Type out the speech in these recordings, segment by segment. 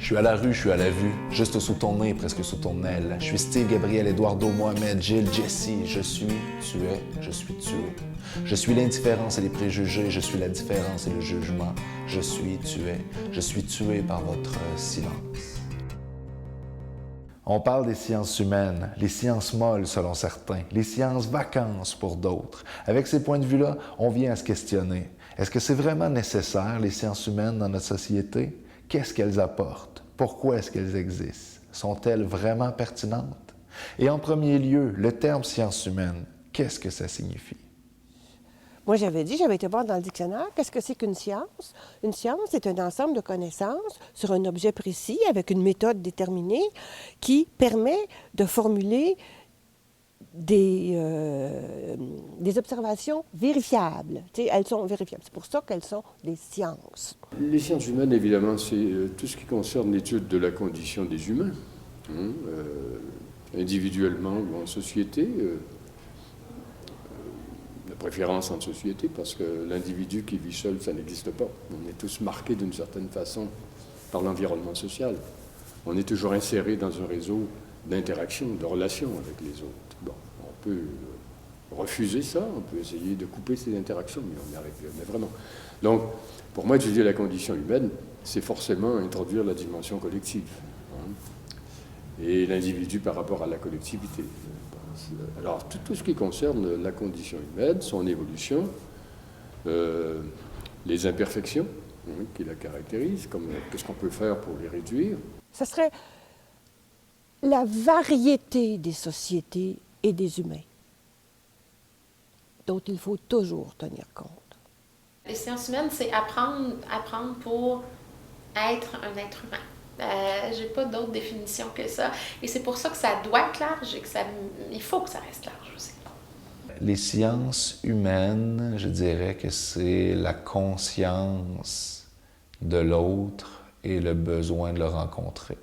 suis à la rue, je suis à la vue, juste sous ton nez, presque sous ton aile. Je suis Steve, Gabriel, Eduardo, Mohamed, Gilles, Jesse. Je suis, tu es, je suis tué. Je suis l'indifférence et les préjugés, je suis la différence et le jugement. Je suis, tu es, je suis tué par votre silence. On parle des sciences humaines, les sciences molles selon certains, les sciences vacances pour d'autres. Avec ces points de vue-là, on vient à se questionner. Est-ce que c'est vraiment nécessaire, les sciences humaines, dans notre société? Qu'est-ce qu'elles apportent? Pourquoi est-ce qu'elles existent? Sont-elles vraiment pertinentes? Et en premier lieu, le terme sciences humaines, qu'est-ce que ça signifie? Moi, j'avais été voir dans le dictionnaire, qu'est-ce que c'est qu'une science? Une science, c'est un ensemble de connaissances sur un objet précis avec une méthode déterminée qui permet de formuler des observations vérifiables. Tu sais, elles sont vérifiables. C'est pour ça qu'elles sont des sciences. Les sciences humaines, évidemment, c'est tout ce qui concerne l'étude de la condition des humains, individuellement ou en société. De préférence en société, parce que l'individu qui vit seul, ça n'existe pas. On est tous marqués d'une certaine façon par l'environnement social. On est toujours inséré dans un réseau d'interaction, de relations avec les autres. Bon, on peut refuser ça, on peut essayer de couper ces interactions, mais on n'y arrive jamais vraiment. Donc, pour moi, étudier la condition humaine, c'est forcément introduire la dimension collective, et l'individu par rapport à la collectivité. Alors, tout ce qui concerne la condition humaine, son évolution, les imperfections qui la caractérisent, comme qu'est-ce qu'on peut faire pour les réduire. Ce serait la variété des sociétés et des humains dont il faut toujours tenir compte. Les sciences humaines, c'est apprendre pour être un être humain. J'ai pas d'autre définition que ça. Et c'est pour ça que ça doit être large et il faut que ça reste large aussi. Les sciences humaines, je dirais que c'est la conscience de l'autre et le besoin de le rencontrer.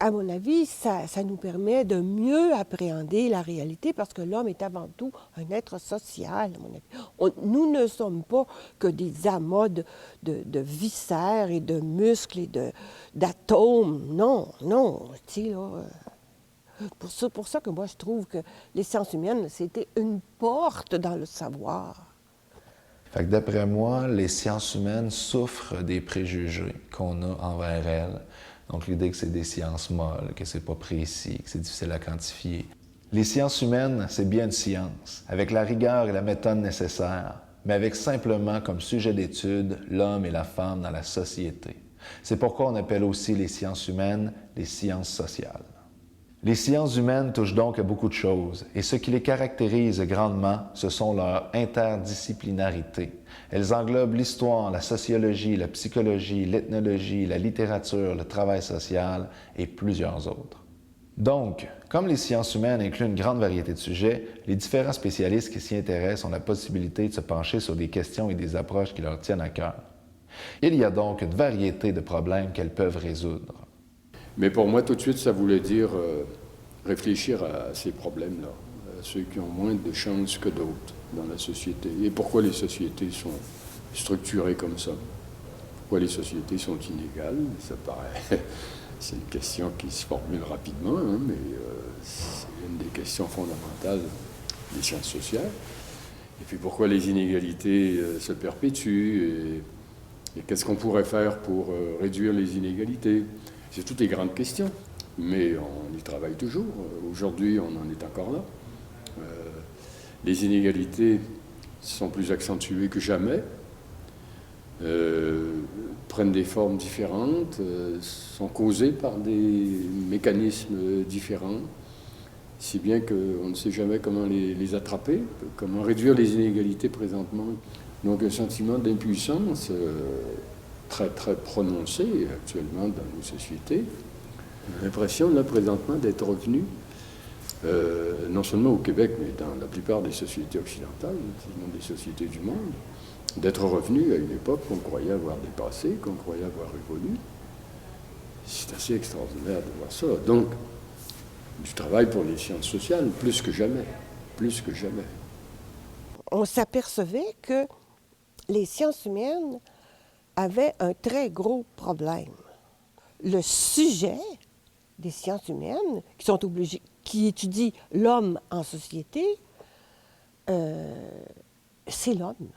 À mon avis, ça nous permet de mieux appréhender la réalité parce que l'homme est avant tout un être social, à mon avis. Nous ne sommes pas que des amas de viscères et de muscles et d'atomes. Non, tu sais, là... Pour ça que moi, je trouve que les sciences humaines, c'était une porte dans le savoir. Fait que d'après moi, les sciences humaines souffrent des préjugés qu'on a envers elles. Donc l'idée que c'est des sciences molles, que c'est pas précis, que c'est difficile à quantifier. Les sciences humaines, c'est bien une science, avec la rigueur et la méthode nécessaires, mais avec simplement comme sujet d'étude l'homme et la femme dans la société. C'est pourquoi on appelle aussi les sciences humaines les sciences sociales. Les sciences humaines touchent donc à beaucoup de choses, et ce qui les caractérise grandement, ce sont leur interdisciplinarité. Elles englobent l'histoire, la sociologie, la psychologie, l'ethnologie, la littérature, le travail social et plusieurs autres. Donc, comme les sciences humaines incluent une grande variété de sujets, les différents spécialistes qui s'y intéressent ont la possibilité de se pencher sur des questions et des approches qui leur tiennent à cœur. Il y a donc une variété de problèmes qu'elles peuvent résoudre. Mais pour moi, tout de suite, ça voulait dire réfléchir à ces problèmes-là, à ceux qui ont moins de chances que d'autres dans la société. Et pourquoi les sociétés sont structurées comme ça? Pourquoi les sociétés sont inégales? Ça paraît... C'est une question qui se formule rapidement, mais c'est une des questions fondamentales des sciences sociales. Et puis pourquoi les inégalités se perpétuent et qu'est-ce qu'on pourrait faire pour réduire les inégalités? C'est toutes les grandes questions, mais on y travaille toujours. Aujourd'hui, on en est encore là. Les inégalités sont plus accentuées que jamais, prennent des formes différentes, sont causées par des mécanismes différents, si bien qu'on ne sait jamais comment les attraper, comment réduire les inégalités présentement. Donc un sentiment d'impuissance très, très prononcé actuellement dans nos sociétés. L'impression, là, présentement, d'être revenu, non seulement au Québec, mais dans la plupart des sociétés occidentales, sinon des sociétés du monde, d'être revenu à une époque qu'on croyait avoir dépassée, qu'on croyait avoir évolué. C'est assez extraordinaire de voir ça. Donc, du travail pour les sciences sociales, plus que jamais. Plus que jamais. On s'apercevait que les sciences humaines avaient un très gros problème. le sujet des sciences humaines, qui étudient l'homme en société, c'est l'homme.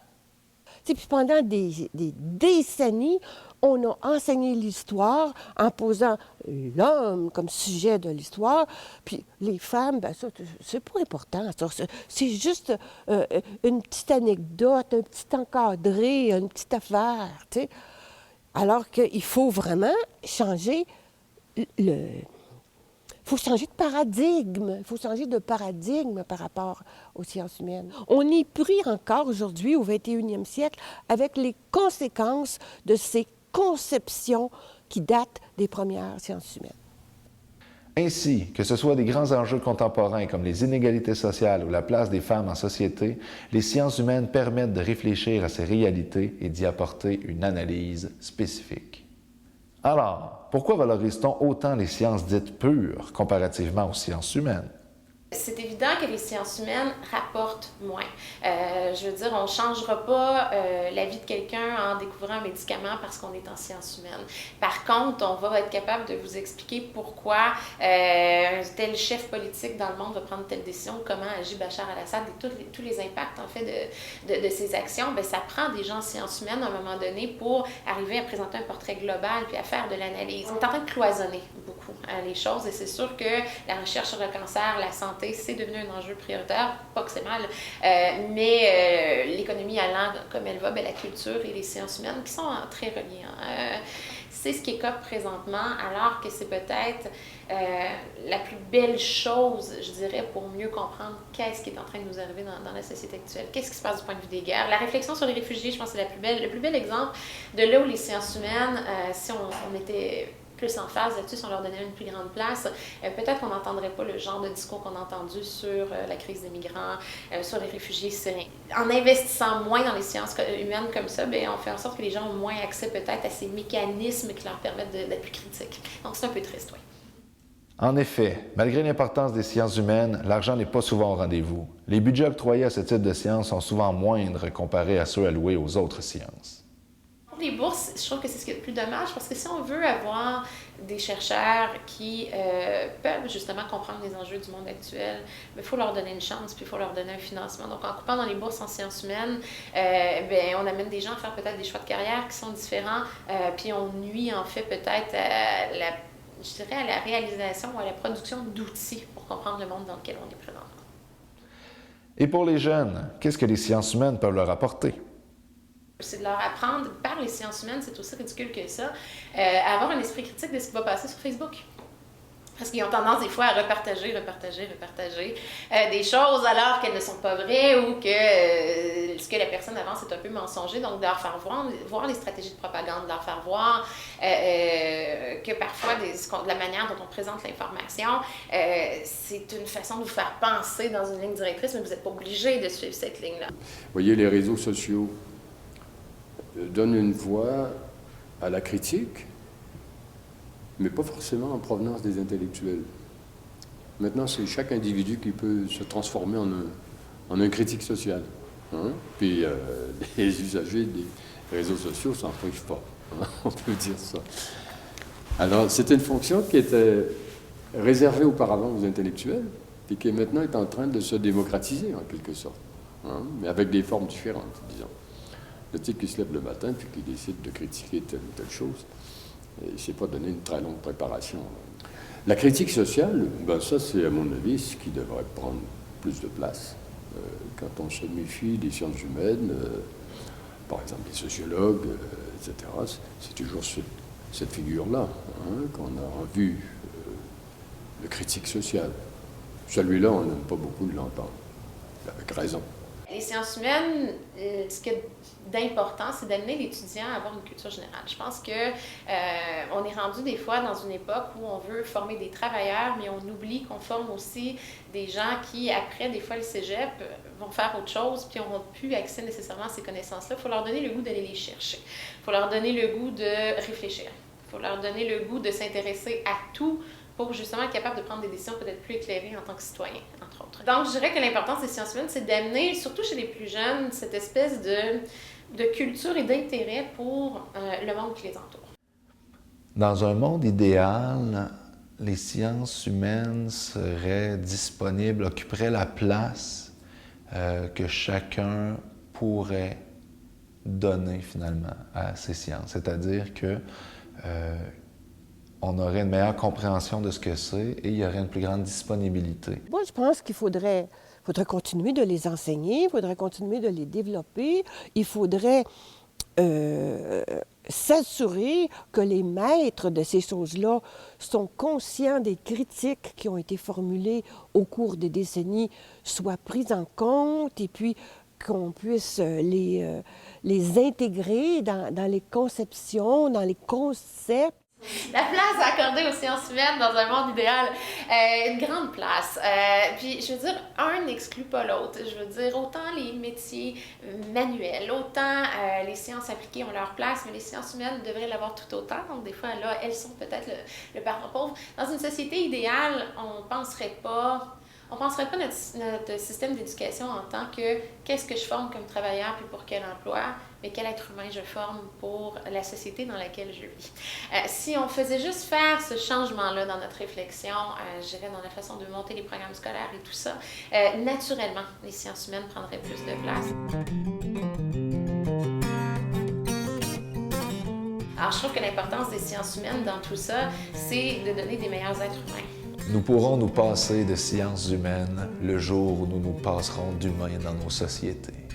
Puis pendant des décennies, on a enseigné l'histoire en posant l'homme comme sujet de l'histoire, puis les femmes, ben ça, c'est pas important. C'est juste une petite anecdote, un petit encadré, une petite affaire, tu sais. Alors qu'il faut vraiment changer faut changer de paradigme. Il faut changer de paradigme par rapport aux sciences humaines. On est pris encore aujourd'hui, au 21e siècle, avec les conséquences de ces conceptions qui datent des premières sciences humaines. Ainsi, que ce soit des grands enjeux contemporains comme les inégalités sociales ou la place des femmes en société, les sciences humaines permettent de réfléchir à ces réalités et d'y apporter une analyse spécifique. Alors, pourquoi valorise-t-on autant les sciences dites pures comparativement aux sciences humaines? C'est évident que les sciences humaines rapportent moins. Je veux dire, on ne changera pas la vie de quelqu'un en découvrant un médicament parce qu'on est en sciences humaines. Par contre, on va être capable de vous expliquer pourquoi un tel chef politique dans le monde va prendre telle décision, comment agit Bachar el-Assad et tous les impacts en fait de ses actions. Bien, ça prend des gens en sciences humaines à un moment donné pour arriver à présenter un portrait global puis à faire de l'analyse. On est en train de cloisonner beaucoup les choses et c'est sûr que la recherche sur le cancer, la santé, c'est devenu un enjeu prioritaire, pas que c'est mal, mais l'économie allant comme elle va, bien, la culture et les sciences humaines qui sont très reliées. C'est ce qui est cas présentement, alors que c'est peut-être la plus belle chose, je dirais, pour mieux comprendre qu'est-ce qui est en train de nous arriver dans la société actuelle. Qu'est-ce qui se passe du point de vue des guerres? La réflexion sur les réfugiés, je pense que c'est le plus bel exemple de là où les sciences humaines, si on était plus en phase là-dessus, si on leur donnait une plus grande place, peut-être qu'on n'entendrait pas le genre de discours qu'on a entendu sur la crise des migrants, sur les réfugiés syriens. En investissant moins dans les sciences humaines comme ça, bien, on fait en sorte que les gens ont moins accès peut-être à ces mécanismes qui leur permettent d'être plus critiques. Donc c'est un peu triste, oui. En effet, malgré l'importance des sciences humaines, l'argent n'est pas souvent au rendez-vous. Les budgets octroyés à ce type de sciences sont souvent moindres comparés à ceux alloués aux autres sciences. Pour les bourses, je trouve que c'est ce qui est le plus dommage parce que si on veut avoir des chercheurs qui peuvent justement comprendre les enjeux du monde actuel, il faut leur donner une chance puis il faut leur donner un financement. Donc en coupant dans les bourses en sciences humaines, bien, on amène des gens à faire peut-être des choix de carrière qui sont différents puis on nuit en fait peut-être à la réalisation ou à la production d'outils pour comprendre le monde dans lequel on est présentement. Et pour les jeunes, qu'est-ce que les sciences humaines peuvent leur apporter? C'est de leur apprendre par les sciences humaines, c'est aussi ridicule que ça, à avoir un esprit critique de ce qui va passer sur Facebook. Parce qu'ils ont tendance des fois à repartager des choses alors qu'elles ne sont pas vraies ou que ce que la personne avance est un peu mensonger. Donc, de leur faire voir les stratégies de propagande, de leur faire voir que parfois, de la manière dont on présente l'information, c'est une façon de vous faire penser dans une ligne directrice, mais vous n'êtes pas obligé de suivre cette ligne-là. Vous voyez, les réseaux sociaux donnent une voix à la critique, mais pas forcément en provenance des intellectuels. Maintenant, c'est chaque individu qui peut se transformer en un critique social. Hein? Puis les usagers des réseaux sociaux s'en privent pas. Hein? On peut dire ça. Alors, c'est une fonction qui était réservée auparavant aux intellectuels, et qui maintenant est en train de se démocratiser, en quelque sorte. Hein? Mais avec des formes différentes, disons. Le type qui se lève le matin puis qui décide de critiquer telle ou telle chose, il ne s'est pas donné une très longue préparation. La critique sociale, ben ça c'est à mon avis ce qui devrait prendre plus de place. Quand on se méfie des sciences humaines, par exemple les sociologues, etc., c'est toujours cette figure-là qu'on a en vue, le critique social. Celui-là, on n'aime pas beaucoup de l'entendre, avec raison. Les sciences humaines, ce qu'il y a d'important, c'est d'amener l'étudiant à avoir une culture générale. Je pense qu'on est rendu des fois dans une époque où on veut former des travailleurs, mais on oublie qu'on forme aussi des gens qui, après des fois le cégep, vont faire autre chose, puis n'auront plus accès nécessairement à ces connaissances-là. Il faut leur donner le goût d'aller les chercher. Il faut leur donner le goût de réfléchir. Il faut leur donner le goût de s'intéresser à tout pour justement être capable de prendre des décisions peut-être plus éclairées en tant que citoyen, entre autres. Donc, je dirais que l'importance des sciences humaines, c'est d'amener, surtout chez les plus jeunes, cette espèce de culture et d'intérêt pour le monde qui les entoure. Dans un monde idéal, les sciences humaines seraient disponibles, occuperaient la place que chacun pourrait donner finalement à ces sciences. C'est-à-dire que on aurait une meilleure compréhension de ce que c'est et il y aurait une plus grande disponibilité. Moi, je pense qu'il faudrait continuer de les enseigner, il faudrait continuer de les développer, il faudrait s'assurer que les maîtres de ces choses-là sont conscients des critiques qui ont été formulées au cours des décennies, soient prises en compte et puis qu'on puisse les intégrer dans les conceptions, dans les concepts. La place accordée aux sciences humaines dans un monde idéal, une grande place. Puis, je veux dire, un n'exclut pas l'autre. Je veux dire, autant les métiers manuels, autant les sciences appliquées ont leur place, mais les sciences humaines devraient l'avoir tout autant. Donc, des fois, là, elles sont peut-être le parent pauvre. Dans une société idéale, on ne penserait pas notre système d'éducation en tant que qu'est-ce que je forme comme travailleur puis pour quel emploi, mais quel être humain je forme pour la société dans laquelle je vis. Si on faisait juste faire ce changement-là dans notre réflexion, je dirais dans la façon de monter les programmes scolaires et tout ça, naturellement, les sciences humaines prendraient plus de place. Alors, je trouve que l'importance des sciences humaines dans tout ça, c'est de donner des meilleurs êtres humains. Nous pourrons nous passer de sciences humaines le jour où nous nous passerons d'humains dans nos sociétés.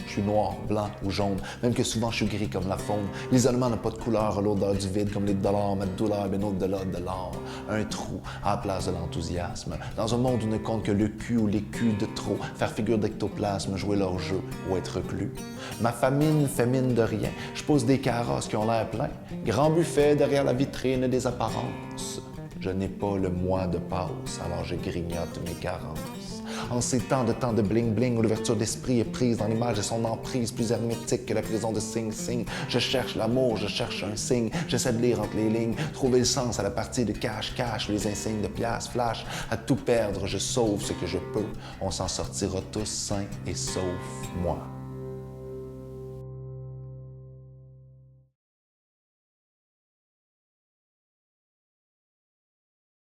Je suis noir, blanc ou jaune, même que souvent je suis gris comme la faune. L'isolement n'a pas de couleur, l'odeur du vide comme les dollars, ma douleur bien au-delà de l'or. Un trou à la place de l'enthousiasme. Dans un monde où ne compte que le cul ou les culs de trop, faire figure d'ectoplasme, jouer leur jeu ou être reclus. Ma famine fait mine de rien. Je pose des carrosses qui ont l'air pleins. Grand buffet derrière la vitrine des apparences. Je n'ai pas le mois de passe, alors je grignote mes carences. En ces temps de bling-bling où l'ouverture d'esprit est prise dans l'image et son emprise plus hermétique que la prison de Sing Sing, je cherche l'amour, je cherche un signe, j'essaie de lire entre les lignes, trouver le sens à la partie de cache-cache, les insignes de pièces flash. À tout perdre, je sauve ce que je peux. On s'en sortira tous sains et sauf moi.